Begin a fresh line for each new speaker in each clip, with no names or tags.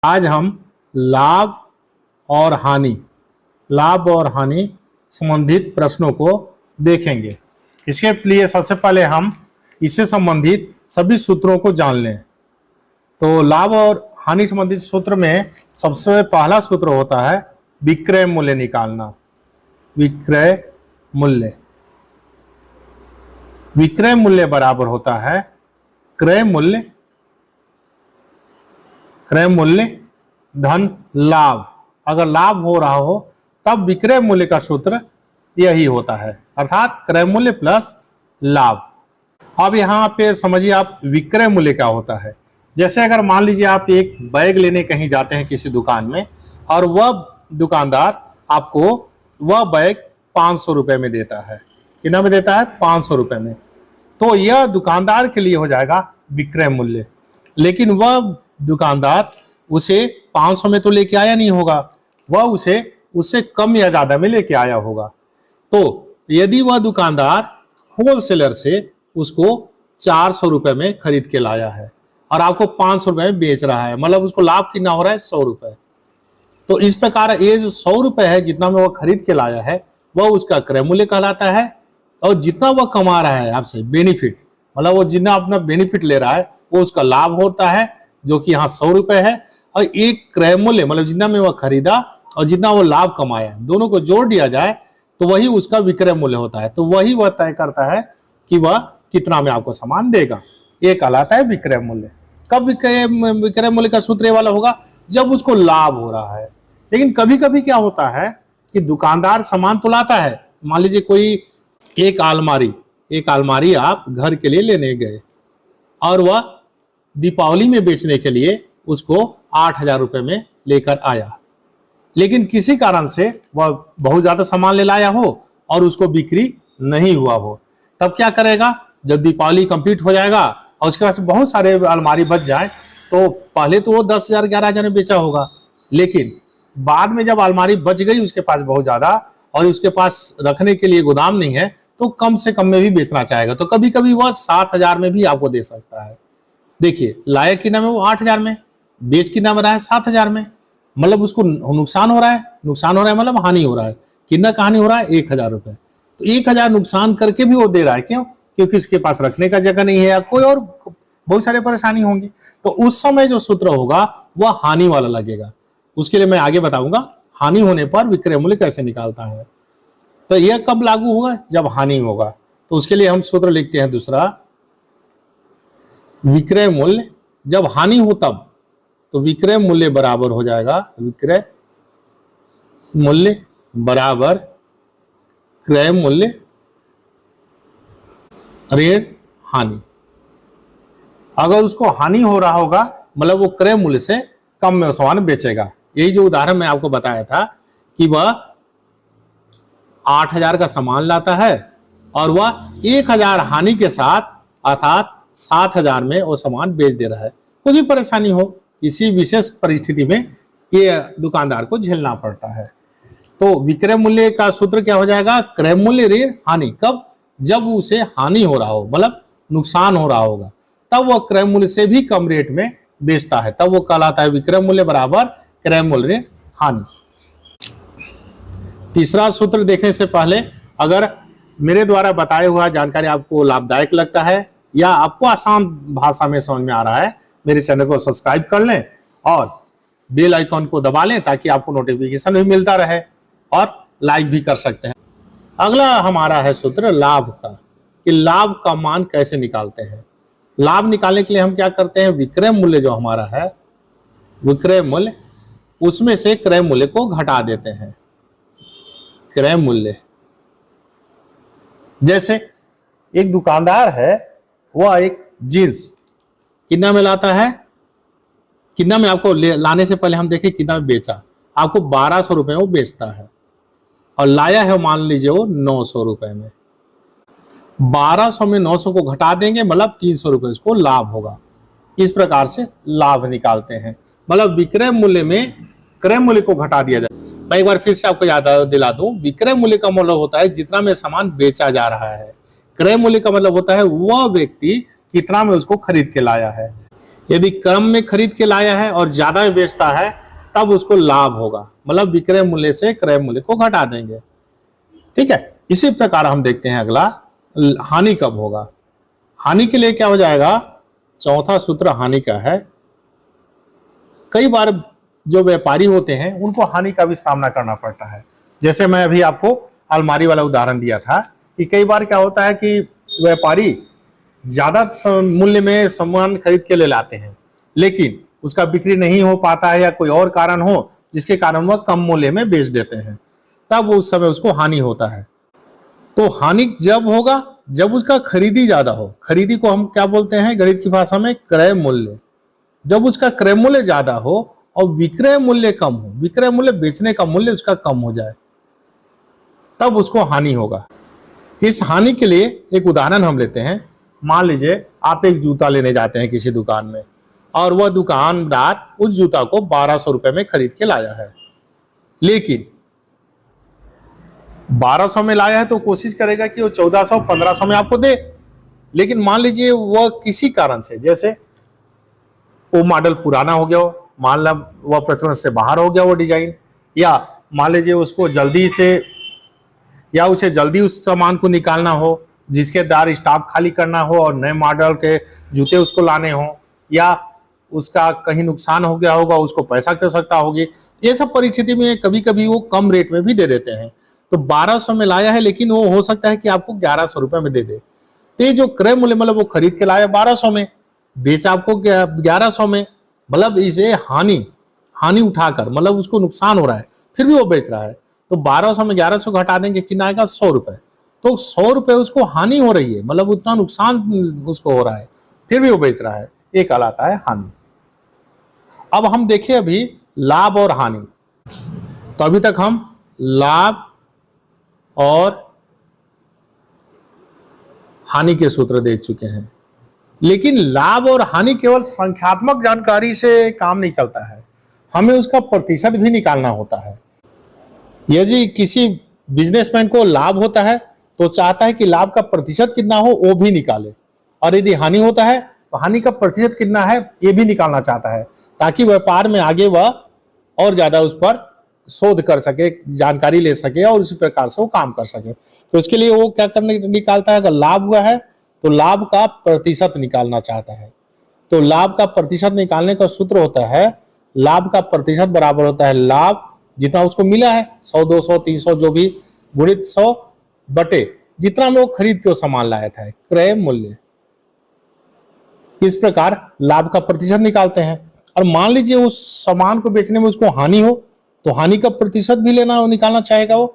आज हम लाभ और हानि संबंधित प्रश्नों को देखेंगे। इसके लिए सबसे पहले हम इससे संबंधित सभी सूत्रों को जान लें। तो लाभ और हानि संबंधित सूत्र में सबसे पहला सूत्र होता है विक्रय मूल्य निकालना। विक्रय मूल्य बराबर होता है क्रय मूल्य धन लाभ। अगर लाभ हो रहा हो तब विक्रय मूल्य का सूत्र यही होता है, अर्थात क्रय मूल्य प्लस लाभ। अब यहाँ पे समझिए आप विक्रय मूल्य क्या होता है। जैसे अगर मान लीजिए आप एक बैग लेने कहीं जाते हैं किसी दुकान में और वह दुकानदार आपको वह बैग 500 रुपए में देता है। कितना में देता है? 500 रुपए में। तो यह दुकानदार के लिए हो जाएगा विक्रय मूल्य। लेकिन वह दुकानदार उसे 500 में तो लेके आया नहीं होगा, वह उससे कम या ज्यादा में लेके आया होगा। तो यदि वह दुकानदार होलसेलर से उसको 400 रुपए में खरीद के लाया है और आपको 500 रुपए में बेच रहा है, मतलब उसको लाभ कितना हो रहा है? 100 रुपए। तो इस प्रकार ये जो 100 रुपए है जितना में वह खरीद के लाया है वह उसका क्रय मूल्य कहलाता है। और जितना वह कमा रहा है आपसे बेनिफिट, मतलब वो जितना अपना बेनिफिट ले रहा है वो उसका लाभ होता है, जो कि यहाँ 100 रुपए है। और एक क्रय मूल्य मतलब जितना में वह खरीदा और जितना वो लाभ कमाया, दोनों को जोड़ दिया जाए तो वही उसका विक्रय मूल्य होता है। तो वही वह तय करता है कि वह कितना में आपको सामान देगा। ये कहलाता है विक्रय मूल्य। कब विक्रय मूल्य का सूत्र वाला होगा? जब उसको लाभ हो रहा है। लेकिन कभी कभी क्या होता है कि दुकानदार सामान तो लाता है। मान लीजिए कोई एक अलमारी आप घर के लिए लेने गए और वह दीपावली में बेचने के लिए उसको 8,000 रुपए में लेकर आया। लेकिन किसी कारण से वह बहुत ज्यादा सामान ले लाया हो और उसको बिक्री नहीं हुआ हो, तब क्या करेगा? जब दीपावली कंप्लीट हो जाएगा और उसके बाद बहुत सारे अलमारी बच जाए तो पहले तो वो 10,000 11,000 में बेचा होगा, लेकिन बाद में जब अलमारी बच गई उसके पास बहुत ज्यादा और उसके पास रखने के लिए गोदाम नहीं है तो कम से कम में भी बेचना चाहेगा। तो कभी कभी वह 7,000 में भी आपको दे सकता है। देखिए लाया कि नाम है वो 8,000 में, बेच की नाम रहा है 7,000 में, मतलब उसको नुकसान हो रहा है मतलब हानि हो रहा है। कितना का हानि हो रहा है? 1,000 रुपए। तो 1,000 नुकसान करके भी वो दे रहा है। क्यों? क्योंकि इसके पास रखने का जगह नहीं है या कोई और बहुत सारे परेशानी होंगी। तो उस समय जो सूत्र होगा वह हानि वाला लगेगा। उसके लिए मैं आगे बताऊंगा हानि होने पर विक्रय मूल्य कैसे निकालता है। तो यह कब लागू होगा? जब हानि होगा। तो उसके लिए हम सूत्र लिखते हैं दूसरा, विक्रय मूल्य जब हानि हो तब, तो विक्रय मूल्य बराबर हो जाएगा विक्रय मूल्य बराबर क्रय मूल्य ऋण हानि। अगर उसको हानि हो रहा होगा मतलब वो क्रय मूल्य से कम में सामान बेचेगा। यही जो उदाहरण मैं आपको बताया था कि वह 8,000 का सामान लाता है और वह 1,000 हानि के साथ अर्थात 7,000 में वो सामान बेच दे रहा है। कुछ भी परेशानी हो, इसी विशेष परिस्थिति में ये दुकानदार को झेलना पड़ता है। तो विक्रय मूल्य का सूत्र क्या हो जाएगा? क्रय मूल्य ऋण हानि। कब? जब उसे हानि हो रहा हो, मतलब नुकसान हो रहा होगा, तब वह क्रय मूल्य से भी कम रेट में बेचता है, तब वो कहलाता है विक्रय मूल्य बराबर क्रय मूल्य ऋण हानि। तीसरा सूत्र देखने से पहले अगर मेरे द्वारा बताया हुआ जानकारी आपको लाभदायक लगता है या आपको आसान भाषा में समझ में आ रहा है, मेरे चैनल को सब्सक्राइब कर लें और बेल आइकॉन को दबा लें ताकि आपको नोटिफिकेशन भी मिलता रहे और लाइक भी कर सकते हैं। अगला हमारा है सूत्र लाभ का, कि लाभ का मान कैसे निकालते हैं। लाभ निकालने के लिए हम क्या करते हैं? विक्रय मूल्य जो हमारा है, विक्रय मूल्य, उसमें से क्रय मूल्य को घटा देते हैं। क्रय मूल्य, जैसे एक दुकानदार है, वह एक जींस कितना में लाता है, कितना में आपको लाने से पहले हम देखें कितना में बेचा। आपको 1,200 रुपए में वो बेचता है और लाया है मान लीजिए वो 900 रुपए में। 1,200 में 900 को घटा देंगे मतलब 300 रुपए इसको लाभ होगा। इस प्रकार से लाभ निकालते हैं, मतलब विक्रय मूल्य में क्रय मूल्य को घटा दिया जाए। मैं एक बार फिर से आपको याद दिला दूं, विक्रय मूल्य का मतलब होता है जितना में सामान बेचा जा रहा है। क्रय मूल्य का मतलब होता है वह व्यक्ति कितना में उसको खरीद के लाया है। यदि कम में खरीद के लाया है और ज्यादा में बेचता है तब उसको लाभ होगा, मतलब विक्रय मूल्य से क्रय मूल्य को घटा देंगे। ठीक है, इसी प्रकार हम देखते हैं अगला हानि कब होगा। हानि के लिए क्या हो जाएगा, चौथा सूत्र हानि का है। कई बार जो व्यापारी होते हैं उनको हानि का भी सामना करना पड़ता है। जैसे मैं अभी आपको अलमारी वाला उदाहरण दिया था कि कई बार क्या होता है कि व्यापारी ज्यादा मूल्य में सामान खरीद के ले लाते हैं, लेकिन उसका बिक्री नहीं हो पाता है या कोई और कारण हो जिसके कारण वह कम मूल्य में बेच देते हैं, तब उस समय उसको हानि होता है। तो हानि जब होगा जब उसका खरीदी ज्यादा हो। खरीदी को हम क्या बोलते हैं गणित की भाषा में, क्रय मूल्य। जब उसका क्रय मूल्य ज्यादा हो और विक्रय मूल्य कम हो, विक्रय मूल्य बेचने का मूल्य उसका कम हो जाए, तब उसको हानि होगा। इस हानि के लिए एक उदाहरण हम लेते हैं। मान लीजिए आप एक जूता लेने जाते हैं किसी दुकान में और वह दुकानदार उस जूता को 1200 रुपए में खरीद के लाया है, लेकिन 1200 में लाया है तो कोशिश करेगा कि वो 1400 1500 में आपको दे। लेकिन मान लीजिए वह किसी कारण से, जैसे वो मॉडल पुराना हो गया हो, मान लो वह प्रचलन से बाहर हो गया वो डिजाइन, या मान लीजिए उसको जल्दी से या उसे जल्दी उस सामान को निकालना हो जिसके द्वारा स्टॉक खाली करना हो और नए मॉडल के जूते उसको लाने हो, या उसका कहीं नुकसान हो गया होगा, उसको पैसा की आवश्यकता होगी। ये सब परिस्थिति में कभी कभी वो कम रेट में भी दे देते हैं। तो 1200 में लाया है लेकिन वो हो सकता है कि आपको 1100 रुपए में दे दे। तो ये जो क्रय मूल्य, मतलब वो खरीद के लाया 1200 में, बेच आपको 1100 में, मतलब इसे हानि उठाकर, मतलब उसको नुकसान हो रहा है फिर भी वो बेच रहा है। तो 1200 में 1100 घटा देंगे, कितना आएगा 100 रुपए। तो 100 रुपए उसको हानि हो रही है, मतलब उतना नुकसान उसको हो रहा है फिर भी वो बेच रहा है, ये कहलाता है हानि। अब हम देखें अभी लाभ और हानि। तो अभी तक हम लाभ और हानि के सूत्र देख चुके हैं, लेकिन लाभ और हानि केवल संख्यात्मक जानकारी से काम नहीं चलता है, हमें उसका प्रतिशत भी निकालना होता है। यदि किसी बिजनेसमैन को लाभ होता है तो चाहता है कि लाभ का प्रतिशत कितना हो वो भी निकाले, और यदि हानि होता है तो हानि का प्रतिशत कितना है ये भी निकालना चाहता है, ताकि व्यापार में आगे वह और ज्यादा उस पर शोध कर सके, जानकारी ले सके और उसी प्रकार से वो काम कर सके। तो इसके लिए वो क्या करने निकालता है, अगर लाभ हुआ है तो लाभ का प्रतिशत निकालना चाहता है। तो लाभ का प्रतिशत निकालने का सूत्र होता है, लाभ का प्रतिशत बराबर होता है लाभ जितना उसको मिला है 100 200 300 जो भी, गुणित 100 बटे जितना में वो खरीद के वो सामान लाया था, क्रय मूल्य। इस प्रकार लाभ का प्रतिशत निकालते हैं। और मान लीजिए उस सामान को बेचने में उसको हानि हो तो हानि का प्रतिशत भी लेना निकालना चाहेगा वो,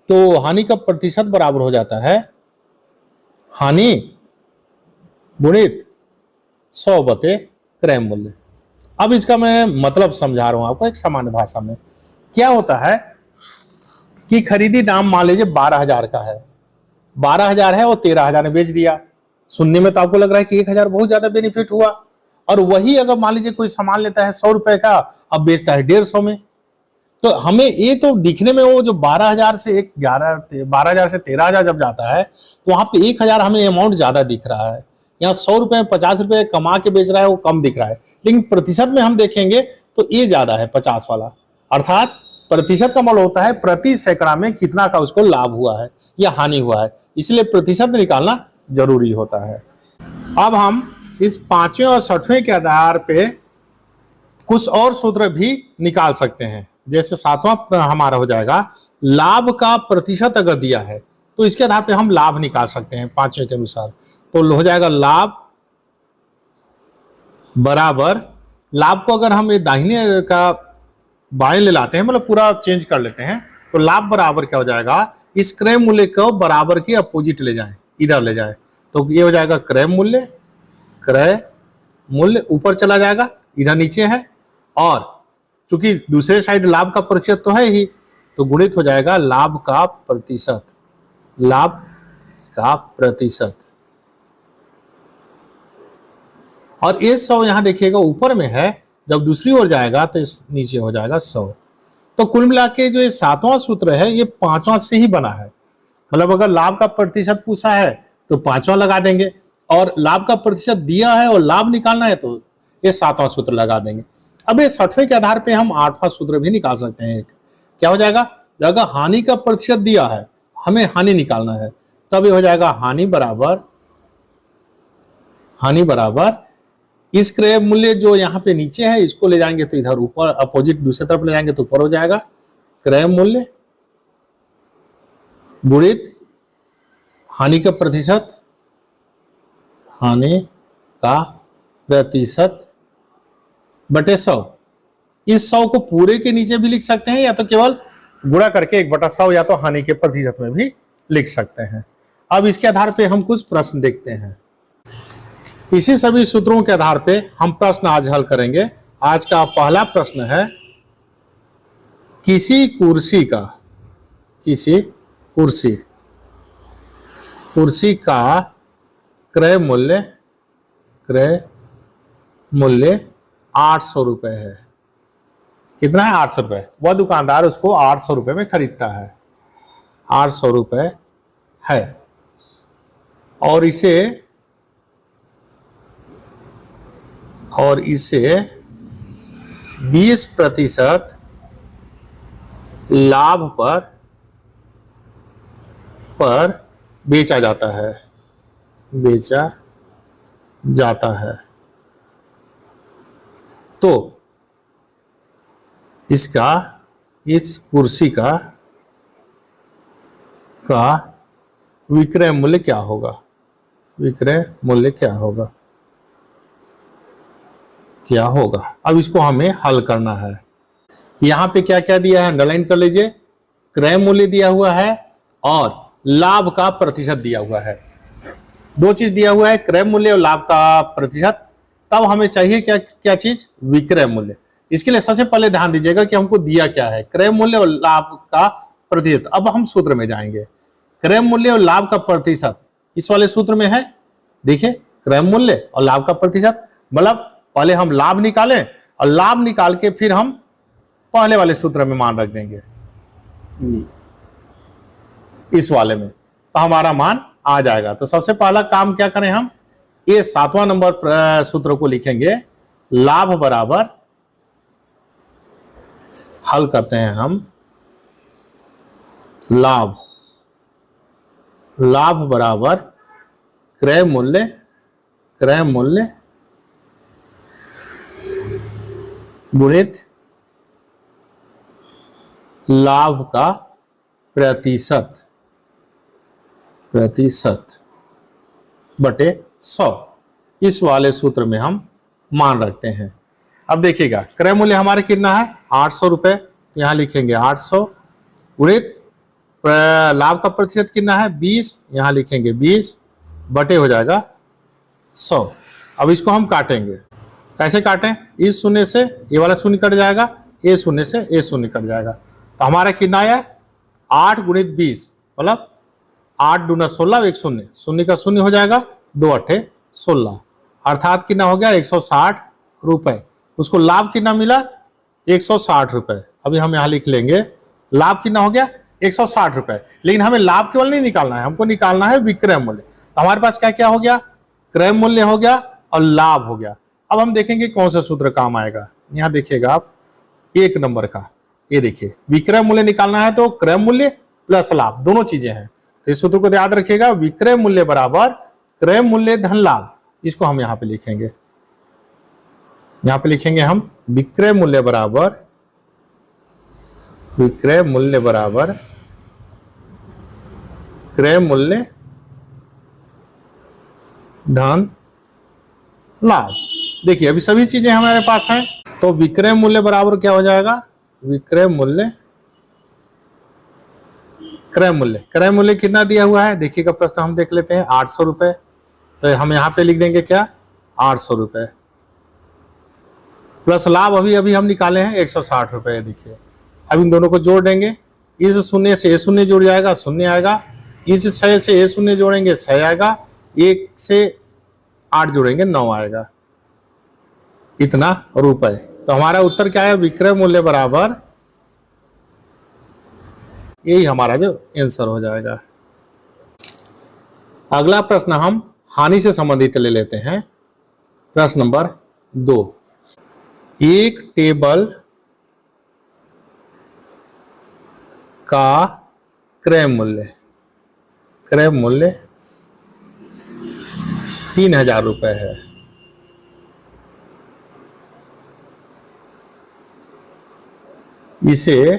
तो हानि का प्रतिशत बराबर हो जाता है हानि गुणित 100 बटे क्रय मूल्य। अब इसका मैं मतलब समझा रहा हूं आपको एक सामान्य भाषा में। क्या होता है कि खरीदी दाम मान लीजिए 12,000 का है, 12,000 है और 13,000 में बेच दिया। सुनने में तो आपको लग रहा है कि 1,000 बहुत ज्यादा बेनिफिट हुआ, और वही अगर मान लीजिए कोई सामान लेता है 100 रुपए का, अब बेचता है 150 में, तो हमें ये तो दिखने में वो जो 12,000 से 13,000 जब जाता है तो वहां पे 1,000 हमें अमाउंट ज्यादा दिख रहा है। यहाँ 100 रुपए में 50 रुपए कमा के बेच रहा है वो कम दिख रहा है, लेकिन प्रतिशत में हम देखेंगे तो ये ज्यादा है 50 वाला। अर्थात प्रतिशत का मतलब होता है प्रति सैकड़ा में कितना का उसको लाभ हुआ है या हानि हुआ है, इसलिए प्रतिशत निकालना जरूरी होता है। अब हम इस 5वें और 6वें के आधार पे कुछ और सूत्र भी निकाल सकते हैं। जैसे 7वां हमारा हो जाएगा लाभ का प्रतिशत अगर दिया है तो इसके आधार पे हम लाभ निकाल सकते हैं 5वें के अनुसार। तो हो जाएगा लाभ बराबर, लाभ को अगर हम ये दाहिने का बाएं ले लाते हैं, मतलब पूरा चेंज कर लेते हैं, तो लाभ बराबर क्या हो जाएगा, इस क्रय मूल्य को बराबर के अपोजिट ले जाएं, इधर ले जाएं, तो ये हो जाएगा क्रय मूल्य ऊपर चला जाएगा, इधर नीचे है, और चूंकि दूसरे साइड लाभ का प्रतिशत तो है ही, तो गुणित हो जाएगा लाभ का प्रतिशत। और ये 100 यहां देखिएगा ऊपर में है, जब दूसरी ओर जाएगा तो इस नीचे हो जाएगा 100। तो कुल मिला के जो ये 7वां सूत्र है ये 5वां से ही बना है। मतलब अगर लाभ का प्रतिशत पूछा है तो 5वां लगा देंगे, और लाभ का प्रतिशत दिया है और लाभ निकालना है तो ये 7वां सूत्र लगा देंगे। अब ये 6वें के आधार पे हम 8वां सूत्र भी निकाल सकते हैं। क्या हो जाएगा, अगर हानि का प्रतिशत दिया है, हमें हानि निकालना है, तब ये हो जाएगा हानि बराबर इस क्रय मूल्य जो यहाँ पे नीचे है इसको ले जाएंगे तो इधर ऊपर, अपोजिट दूसरी तरफ ले जाएंगे तो ऊपर हो जाएगा क्रय मूल्य गुणित हानि का प्रतिशत बटे 100। इस 100 को पूरे के नीचे भी लिख सकते हैं या तो केवल गुणा करके 1/100 या तो हानि के प्रतिशत में भी लिख सकते हैं। अब इसके आधार पे हम कुछ प्रश्न देखते हैं। इसी सभी सूत्रों के आधार पे हम प्रश्न आज हल करेंगे। आज का पहला प्रश्न है, किसी कुर्सी का क्रय मूल्य 800 रुपए है। कितना है, 800 रुपए। वह दुकानदार उसको 800 रुपए में खरीदता है, 800 रुपए है, और इसे 20% लाभ पर बेचा जाता है। तो इस कुर्सी का विक्रय मूल्य क्या होगा, अब इसको हमें हल करना है। यहां पे क्या क्या दिया है, अंडरलाइन कर लीजिए। क्रय मूल्य दिया हुआ है और लाभ का प्रतिशत दिया हुआ है। दो चीज दिया हुआ है, क्रय मूल्य और लाभ का प्रतिशत। तब हमें चाहिए क्या चीज, विक्रय मूल्य। इसके लिए सबसे पहले ध्यान दीजिएगा कि हमको दिया क्या है, क्रय मूल्य और लाभ का प्रतिशत। अब हम सूत्र में जाएंगे। क्रय मूल्य और लाभ का प्रतिशत इस वाले सूत्र में है। देखिए, क्रय मूल्य और लाभ का प्रतिशत, मतलब पहले हम लाभ निकालें और लाभ निकाल के फिर हम पहले वाले सूत्र में मान रख देंगे, इस वाले में, तो हमारा मान आ जाएगा। तो सबसे पहला काम क्या करें, हम ये 7वां नंबर सूत्र को लिखेंगे। लाभ बराबर, हल करते हैं हम, लाभ बराबर क्रय मूल्य गुणित लाभ का प्रतिशत बटे 100। इस वाले सूत्र में हम मान रखते हैं। अब देखिएगा, क्रय मूल्य हमारे कितना है, 800 रुपए, यहां लिखेंगे 800 गुणित लाभ का प्रतिशत कितना है, 20, यहां लिखेंगे 20 बटे हो जाएगा 100। अब इसको हम काटेंगे। कैसे काटें, इस शून्य से ये वाला शून्य कट जाएगा, ये शून्य से ये शून्य कट जाएगा। तो हमारा कितना है, 8 गुणित 20, मतलब 8 दूना 16, एक शून्य, शून्य का शून्य हो जाएगा, 2 8 16, अर्थात कितना हो गया, 160 रुपए। उसको लाभ कितना मिला, 160 रुपए। अभी हम यहाँ लिख लेंगे, लाभ कितना हो गया, 160 रुपए। लेकिन हमें लाभ केवल नहीं निकालना है, हमको निकालना है विक्रय मूल्य। तो हमारे पास क्या क्या हो गया, क्रय मूल्य हो गया और लाभ हो गया। अब हम देखेंगे कौन सा सूत्र काम आएगा। यहाँ देखिएगा आप, 1 नंबर का, ये देखिए, विक्रय मूल्य निकालना है तो क्रय मूल्य प्लस लाभ दोनों चीजें हैं। तो इस सूत्र को याद रखिएगा, विक्रय मूल्य बराबर क्रय मूल्य धन लाभ। इसको हम यहाँ पे लिखेंगे, हम विक्रय मूल्य बराबर क्रय मूल्य धन लाभ। देखिए, अभी सभी चीजें हमारे पास हैं, तो विक्रय मूल्य बराबर क्या हो जाएगा, क्रय मूल्य कितना दिया हुआ है, देखिएगा प्रश्न हम देख लेते हैं, 800 रुपए। तो हम यहाँ पे लिख देंगे क्या, 800 रुपए प्लस लाभ अभी हम निकाले हैं 160 रुपए। देखिए, अब इन दोनों को जोड़ देंगे, इस शून्य से ये शून्य जुड़ जाएगा, शून्य आएगा, इस 6 से ये शून्य जोड़ेंगे, 6 आएगा, 1 से 8 जोड़ेंगे, 9 आएगा, इतना रुपए। तो हमारा उत्तर क्या है, विक्रय मूल्य बराबर, यही हमारा जो आंसर हो जाएगा। अगला प्रश्न हम हानि से संबंधित ले लेते हैं। प्रश्न नंबर 2, एक टेबल का क्रय मूल्य 3000 रुपये है। इसे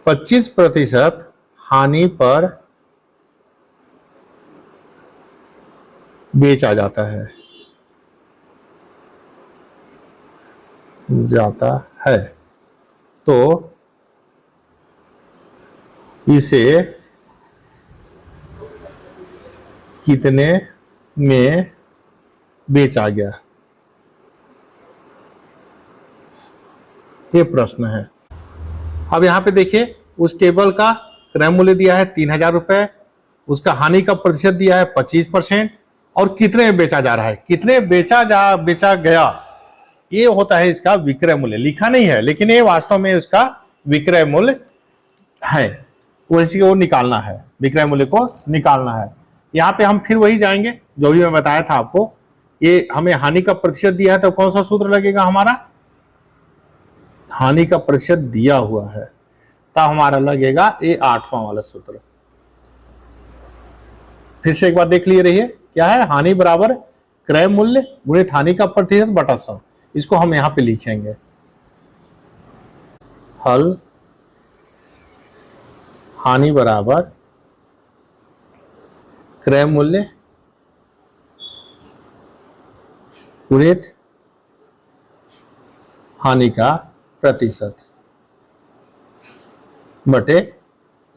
25% हानि पर बेचा जाता है तो इसे कितने में बेचा गया, ये प्रश्न है। अब यहां पे देखिए, उस टेबल का क्रय मूल्य दिया है 3000 रुपए, उसका हानि का प्रतिशत दिया है 25%, और कितने में बेचा जा रहा है, कितने बेचा गया, ये होता है इसका विक्रय मूल्य। लिखा नहीं है लेकिन ये वास्तव में उसका विक्रय मूल्य है, वैसे वो निकालना है, विक्रय मूल्य को निकालना है। यहाँ पे हम फिर वही जाएंगे जो भी मैं बताया था आपको। ये हमें हानि का प्रतिशत दिया है तो कौन सा सूत्र लगेगा हमारा, हानि का प्रतिशत दिया हुआ है तब हमारा लगेगा ये 8वां वाला सूत्र। फिर से एक बार देख लिए रहिए, क्या है, हानि बराबर क्रय मूल्य गुणित हानि का प्रतिशत बटा 100। इसको हम यहां पे लिखेंगे, हल हानि बराबर क्रय मूल्य गुणित हानि का प्रतिशत बटे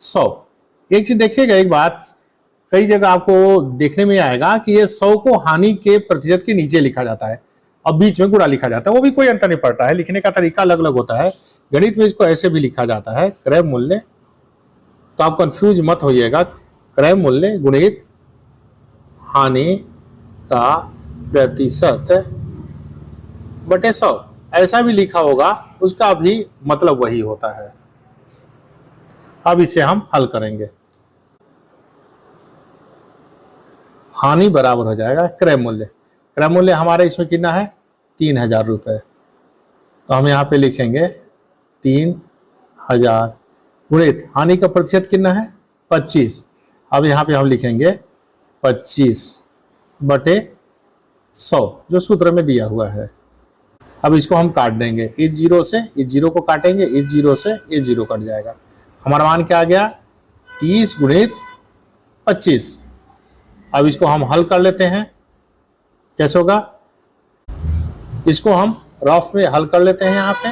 100। एक चीज देखिएगा, एक बात कई जगह आपको देखने में आएगा कि ये 100 को हानि के प्रतिशत के नीचे लिखा जाता है और बीच में गुणा लिखा जाता है। वो भी कोई अंतर नहीं पड़ता है, लिखने का तरीका अलग अलग होता है। गणित में इसको ऐसे भी लिखा जाता है, क्रय मूल्य, तो आप कंफ्यूज मत होइएगा, क्रय मूल्य गुणित हानि का प्रतिशत बटे 100 ऐसा भी लिखा होगा, उसका भी मतलब वही होता है। अब इसे हम हल करेंगे, हानि बराबर हो जाएगा क्रय मूल्य। क्रय मूल्य हमारे इसमें कितना है 3000 रुपये, तो हम यहाँ पे लिखेंगे 3000 गुणित हानि का प्रतिशत कितना है 25। अब यहाँ पे हम लिखेंगे 25 बटे 100 जो सूत्र में दिया हुआ है। अब इसको हम काट देंगे, इस जीरो से इस जीरो को काटेंगे, इस जीरो से ये जीरो कट जाएगा। हमारा मान क्या आ गया 30 गुणित 25। अब इसको हम हल कर लेते हैं, कैसे होगा, इसको हम रफ में हल कर लेते हैं। यहाँ पे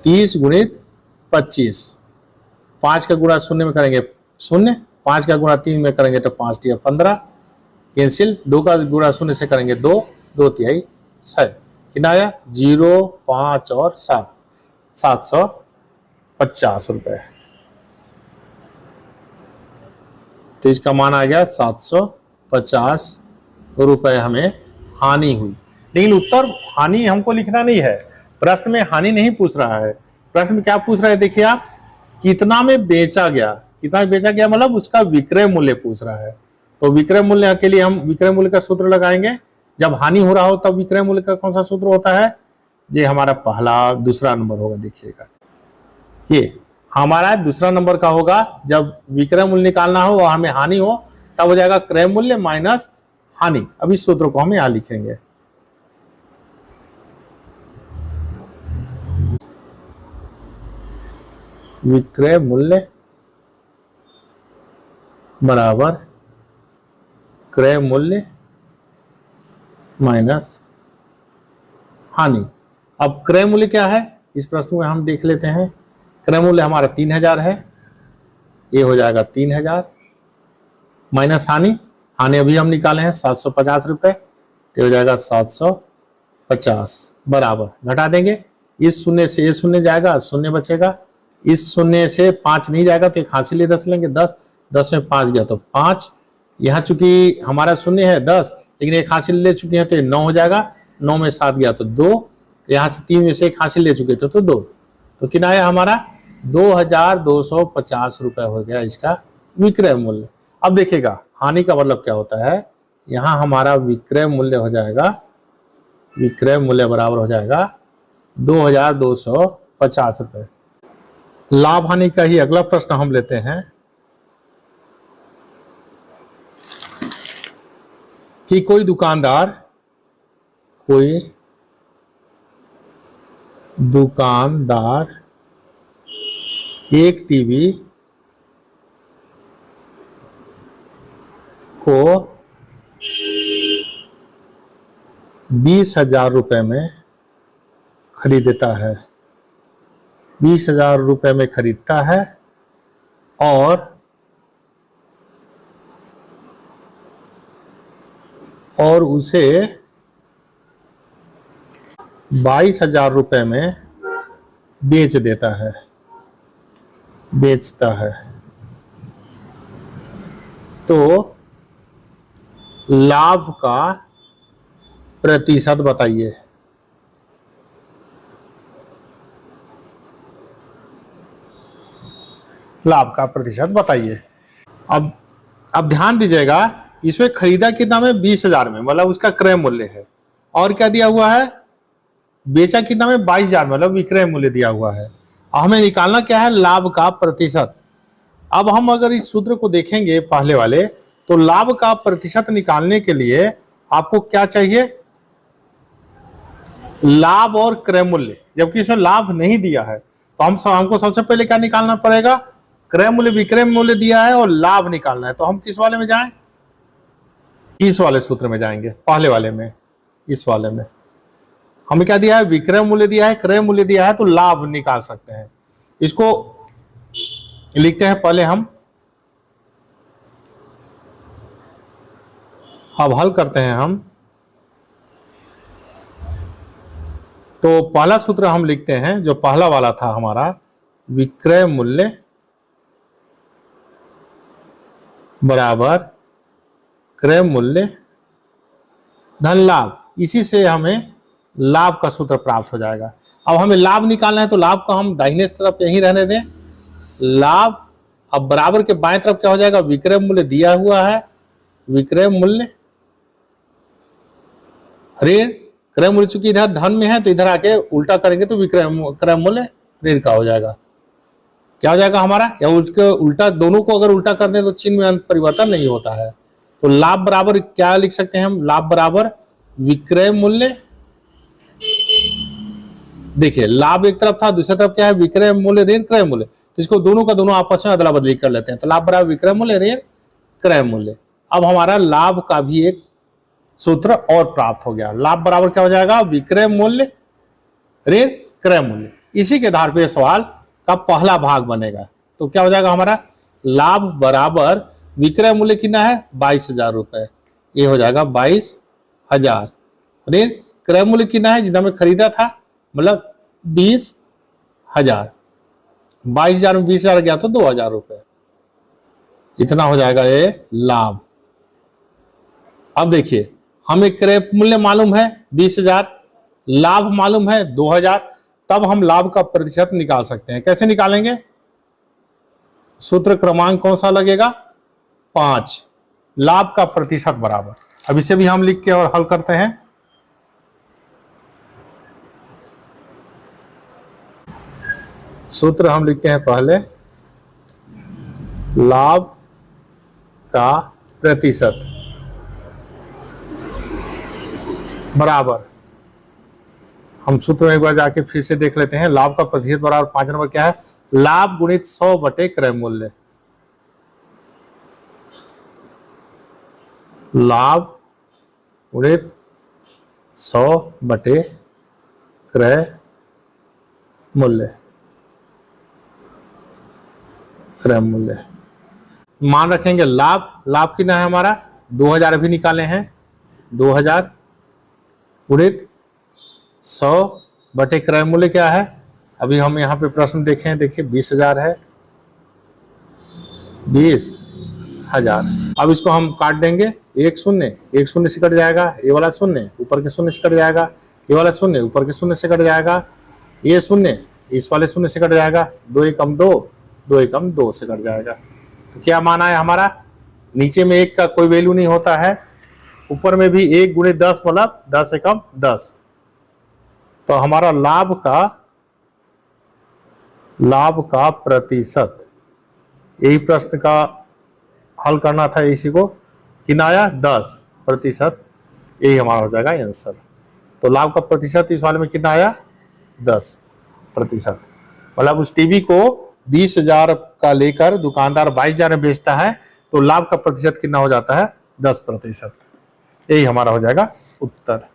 30 गुणित 25, 5 का गुणा शून्य में करेंगे 0, 5 का गुणा 3 में करेंगे तो 5 × 15 कैंसिल, 2 का गुणा 0 से करेंगे 2, 2 तिहाई 6, कितना आया 0, 5 और 7, 750 रुपए। तो इसका मान आ गया 750 रुपए हमें हानि हुई। लेकिन उत्तर हानि हमको लिखना नहीं है, प्रश्न में हानि नहीं पूछ रहा है। प्रश्न में क्या पूछ रहा है, देखिए आप, कितना में बेचा गया, कितना में बेचा गया मतलब उसका विक्रय मूल्य पूछ रहा है। तो विक्रय मूल्य के लिए हम विक्रय मूल्य का सूत्र लगाएंगे। जब हानि हो रहा हो तब विक्रय मूल्य का कौन सा सूत्र होता है, ये हमारा पहला दूसरा नंबर होगा। देखिएगा ये हमारा दूसरा नंबर का होगा, जब विक्रय मूल्य निकालना हो और हमें हानि हो तब हो जाएगा क्रय मूल्य माइनस हानि। अब इस सूत्र को हम यहां लिखेंगे, विक्रय मूल्य बराबर क्रय मूल्य माइनस हानि। अब क्रय मूल्य क्या है इस प्रश्न में हम देख लेते हैं। क्रय मूल्य हमारा 3000 है, ये हो जाएगा 3000 माइनस हानि, हानि अभी हम निकाले हैं 750 रुपए, तो हो जाएगा 750 बराबर, घटा देंगे, इस शून्य से ये शून्य जाएगा, शून्य बचेगा, इस शून्य से 5 नहीं जाएगा तो एक हासिल ले 10 लेंगे, 10, 10 में 5 गया तो 5, यहाँ चूंकि हमारा शून्य है 10 लेकिन एक हासिल ले चुके हैं तो 9 हो जाएगा, 9 में 7 गया तो 2, यहाँ से 3 में से एक हासिल ले चुके थे तो 2, तो कितना आया हमारा 2250 रुपए हो गया इसका विक्रय मूल्य। अब देखिएगा हानि का मतलब क्या होता है, यहां हमारा विक्रय मूल्य हो जाएगा, विक्रय मूल्य बराबर हो जाएगा 2250 रुपए। लाभ हानि का ही अगला प्रश्न हम लेते हैं कि कोई दुकानदार एक टीवी को 20,000 रुपए में खरीदता है, 20,000 रुपए में खरीदता है और उसे 22,000 रुपए में बेचता है, तो लाभ का प्रतिशत बताइए। लाभ का प्रतिशत बताइए। अब ध्यान दीजिएगा, इसमें खरीदा कितना में 20,000 में, मतलब उसका क्रय मूल्य है, और क्या दिया हुआ है, बेचा कितना में 22,000, मतलब विक्रय मूल्य दिया हुआ है। हमें निकालना क्या है, लाभ का प्रतिशत। अब हम अगर इस सूत्र को देखेंगे पहले वाले, तो लाभ का प्रतिशत निकालने के लिए आपको क्या चाहिए, लाभ और क्रय मूल्य, जबकि इसमें लाभ नहीं दिया है, तो हमको सबसे पहले क्या निकालना पड़ेगा, क्रय मूल्य विक्रय मूल्य दिया है और लाभ निकालना है। तो हम किस वाले में जाएं, इस वाले सूत्र में जाएंगे, पहले वाले में, इस वाले में हमें क्या दिया है, विक्रय मूल्य दिया है, क्रय मूल्य दिया है, तो लाभ निकाल सकते हैं। इसको लिखते हैं पहले हम, अब हल करते हैं हम। तो पहला सूत्र हम लिखते हैं, जो पहला वाला था हमारा, विक्रय मूल्य बराबर क्रय मूल्य धन लाभ, इसी से हमें लाभ का सूत्र प्राप्त हो जाएगा। अब हमें लाभ निकालना है, तो लाभ को हम दाहिने तरफ यहीं रहने दें, लाभ। अब बराबर के बाएं तरफ क्या हो जाएगा, विक्रय मूल्य दिया हुआ है, विक्रय मूल्य ऋण क्रय मूल्य, चूंकि इधर धन में है तो इधर आके उल्टा करेंगे तो क्रय मूल्य ऋण का हो जाएगा। क्या हो जाएगा हमारा, या उसके उल्टा, दोनों को अगर उल्टा कर दें तो चिन्ह में परिवर्तन नहीं होता है। तो लाभ बराबर क्या लिख सकते हैं हम, लाभ बराबर विक्रय मूल्य, देखिए लाभ एक तरफ था, दूसरी तरफ क्या है, विक्रय मूल्य ऋण क्रय मूल्य, तो इसको दोनों का दोनों आपस में अदला बदली कर लेते हैं। तो लाभ बराबर विक्रय मूल्य ऋण क्रय मूल्य। अब हमारा लाभ का भी एक सूत्र और प्राप्त हो गया, लाभ बराबर क्या हो जाएगा, विक्रय मूल्य ऋण क्रय मूल्य। इसी के आधार पर सवाल का पहला भाग बनेगा। तो क्या हो जाएगा हमारा, लाभ बराबर विक्रय मूल्य कितना है, 22,000 रुपए, ये हो जाएगा 22,000, ऋण क्रय मूल्य कितना है, जितना में खरीदा था, मतलब 20,000, 22,000 में 20,000 गया तो 2,000 रुपए, इतना हो जाएगा ये लाभ। अब देखिए हमें क्रय मूल्य मालूम है 20,000, लाभ मालूम है 2,000, तब हम लाभ का प्रतिशत निकाल सकते हैं। कैसे निकालेंगे, सूत्र क्रमांक कौन सा लगेगा, 5, लाभ का प्रतिशत बराबर। अब इसे भी हम लिख के और हल करते हैं। सूत्र हम लिखते हैं पहले, लाभ का प्रतिशत बराबर, हम सूत्र में एक बार जाके फिर से देख लेते हैं, लाभ का प्रतिशत बराबर 5 नंबर क्या है, लाभ गुणित 100 बटे क्रय मूल्य, लाभ गुणित 100 बटे क्रय मूल्य, क्रय मूल्य मान रखेंगे। लाभ कितना है हमारा, 2,000 अभी निकाले हैं, 2,000 गुणित 100 बटे क्रय मूल्य क्या है, अभी हम यहाँ पे प्रश्न देखें, देखिए 20,000 है, 20,000। अब इसको हम काट देंगे, एक शून्य से कट जाएगा, ये वाला शून्य ऊपर के शून्य से कट जाएगा, ये वाला शून्य ऊपर के शून्य से कट जाएगा, ये शून्य इस वाले शून्य से कट जाएगा, 2 एकम 2, 2 एकम 2 से कट जाएगा। तो क्या माना है हमारा, नीचे में 1 का कोई वैल्यू नहीं होता है, ऊपर में भी 1 गुणे 10 मतलब 10 एकम 10। तो हमारा लाभ का प्रतिशत, यही प्रश्न का हल करना था इसी को, कितना आया 10%, यही हमारा हो जाएगा आंसर। तो लाभ का प्रतिशत इस वाले में कितना आया 10%। मतलब उस टीवी को 20,000 का लेकर दुकानदार 22,000 में बेचता है, तो लाभ का प्रतिशत कितना हो जाता है 10%। यही हमारा हो जाएगा उत्तर।